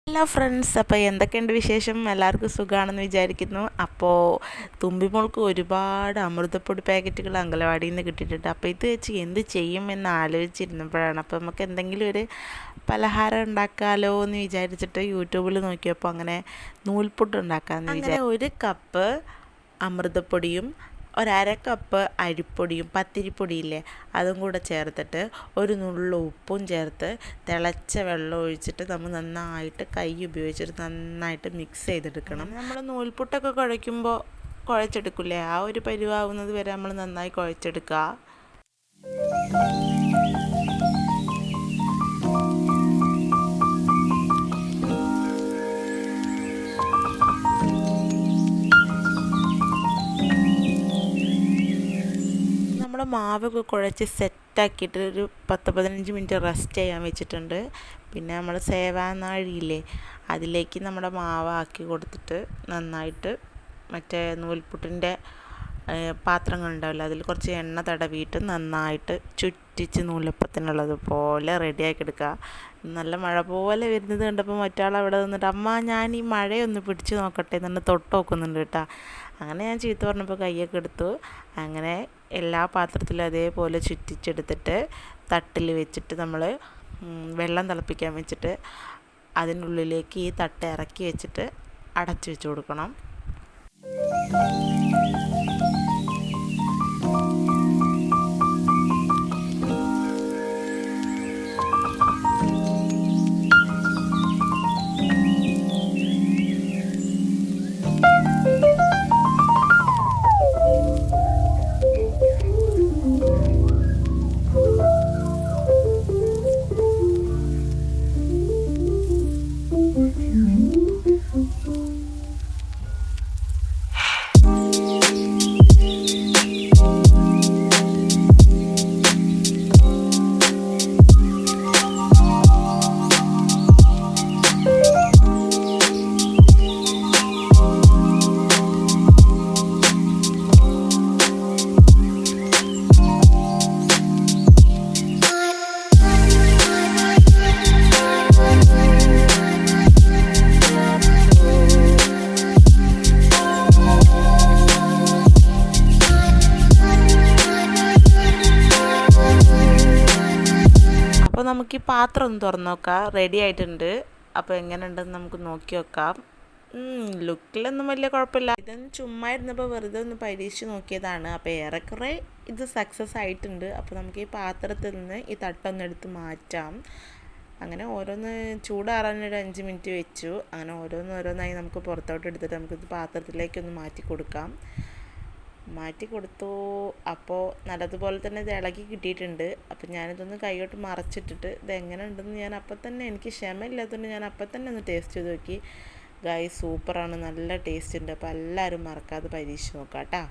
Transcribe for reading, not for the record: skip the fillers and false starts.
Hello friends, അപ്പോൾ എന്തൊക്കെയുണ്ട് വിശേഷം? എല്ലാവർക്കും സുഖമാണെന്ന് വിചാരിക്കുന്നു. അപ്പോൾ തുമ്പിമോൾക്ക് ഒരുപാട് അമൃതപ്പൊടി പാക്കറ്റുകൾ അംഗനവാടിയിൽ നിന്ന് കിട്ടിയിട്ടുണ്ട്. അപ്പോൾ ഇത് വെച്ച് എന്ത് ചെയ്യുമെന്ന് ആലോചിച്ചിരുന്നപ്പോഴാണ് അപ്പോൾ നമുക്ക് എന്തെങ്കിലും ഒരു പലഹാരം ഉണ്ടാക്കാമല്ലോ എന്ന് വിചാരിച്ചിട്ട് യൂട്യൂബിൽ നോക്കിയപ്പോൾ അങ്ങനെ നൂൽപുട്ട് ഉണ്ടാക്കാമെന്ന് വിചാരിച്ചു. ഒരു കപ്പ് അമൃതപ്പൊടിയും ഒരര കപ്പ് അരിപ്പൊടിയും പത്തിരിപ്പൊടിയില്ലേ അതും കൂടെ ചേർത്തിട്ട് ഒരു നുള്ളു ഉപ്പും ചേർത്ത് തിളച്ച വെള്ളം ഒഴിച്ചിട്ട് നമ്മൾ നന്നായിട്ട് കൈ ഉപയോഗിച്ചിട്ട് നന്നായിട്ട് മിക്സ് ചെയ്തെടുക്കണം. നമ്മൾ നൂൽപുട്ടൊക്കെ കുഴച്ചെടുക്കില്ലേ, ആ ഒരു പരുവാകുന്നത് വരെ നമ്മൾ നന്നായി കുഴച്ചെടുക്കുക. നമ്മൾ മാവൊക്കെ കുഴച്ച് സെറ്റാക്കിയിട്ട് ഒരു 10-15 മിനിറ്റ് റെസ്റ്റ് ചെയ്യാൻ വെച്ചിട്ടുണ്ട്. പിന്നെ നമ്മൾ സേവാനാഴിയില്ലേ അതിലേക്ക് നമ്മുടെ മാവാക്കി കൊടുത്തിട്ട് നന്നായിട്ട് മറ്റേ നൂൽപുട്ടിൻ്റെ പാത്രങ്ങളുണ്ടാവില്ല അതിൽ കുറച്ച് എണ്ണ തടവിയിട്ട് നന്നായിട്ട് ചുറ്റിച്ച് നൂലപ്പത്തിനുള്ളത് പോലെ റെഡിയാക്കി എടുക്കുക. നല്ല മഴ പോലെ വരുന്നത് കണ്ടപ്പോൾ മറ്റാൾ അവിടെ നിന്നിട്ട് അമ്മ ഞാൻ ഈ മഴയൊന്ന് പിടിച്ച് നോക്കട്ടെ എന്നു തൊട്ട് നോക്കുന്നുണ്ട് കേട്ടോ. അങ്ങനെ ഞാൻ ചീത്ത പറഞ്ഞപ്പോൾ കൈയൊക്കെ എടുത്തു. അങ്ങനെ എല്ലാ പാത്രത്തിലും അതേപോലെ ചുറ്റിച്ചെടുത്തിട്ട് തട്ടിൽ വെച്ചിട്ട് നമ്മൾ വെള്ളം തിളപ്പിക്കാൻ വെച്ചിട്ട് അതിനുള്ളിലേക്ക് ഈ തട്ട് ഇറക്കി വെച്ചിട്ട് അടച്ചു വെച്ച് കൊടുക്കണം. അപ്പോൾ നമുക്ക് ഈ പാത്രം ഒന്ന് തുറന്ന് നോക്കാം. റെഡി ആയിട്ടുണ്ട്. അപ്പോൾ എങ്ങനെ ഉണ്ടെന്ന് നമുക്ക് നോക്കി നോക്കാം. ലുക്കിലൊന്നും വലിയ കുഴപ്പമില്ല. ഇതൊന്നും ചുമ്മാ ഇരുന്നപ്പോൾ വെറുതെ ഒന്ന് പരീക്ഷിച്ച് നോക്കിയതാണ്. അപ്പോൾ ഏറെക്കുറെ ഇത് സക്സസ് ആയിട്ടുണ്ട്. അപ്പോൾ നമുക്ക് ഈ പാത്രത്തിൽ നിന്ന് ഈ തട്ടൊന്ന് എടുത്ത് മാറ്റാം. അങ്ങനെ ഓരോന്ന് ചൂടാറാനൊരു 5 മിനിറ്റ് വെച്ചു. അങ്ങനെ ഓരോന്നായി നമുക്ക് പുറത്തോട്ട് എടുത്തിട്ട് നമുക്കിത് പാത്രത്തിലേക്കൊന്ന് മാറ്റി കൊടുത്തു. അപ്പോൾ നല്ലതുപോലെ തന്നെ ഇത് ഇളകി കിട്ടിയിട്ടുണ്ട്. അപ്പോൾ ഞാനിതൊന്ന് കൈയോട്ട് മറച്ചിട്ടിട്ട് ഇതെങ്ങനെ ഉണ്ടെന്ന് ഞാൻ അപ്പം തന്നെ, എനിക്ക് ക്ഷമയില്ലാത്തതുകൊണ്ട് ഞാൻ അപ്പം തന്നെ ഒന്ന് ടേസ്റ്റ് ചെയ്ത് നോക്കി. ഗായ്സ് സൂപ്പറാണ്, നല്ല ടേസ്റ്റ് ഉണ്ട്. അപ്പോൾ എല്ലാവരും മറക്കാതെ പരീക്ഷിച്ച് നോക്കാം കേട്ടോ.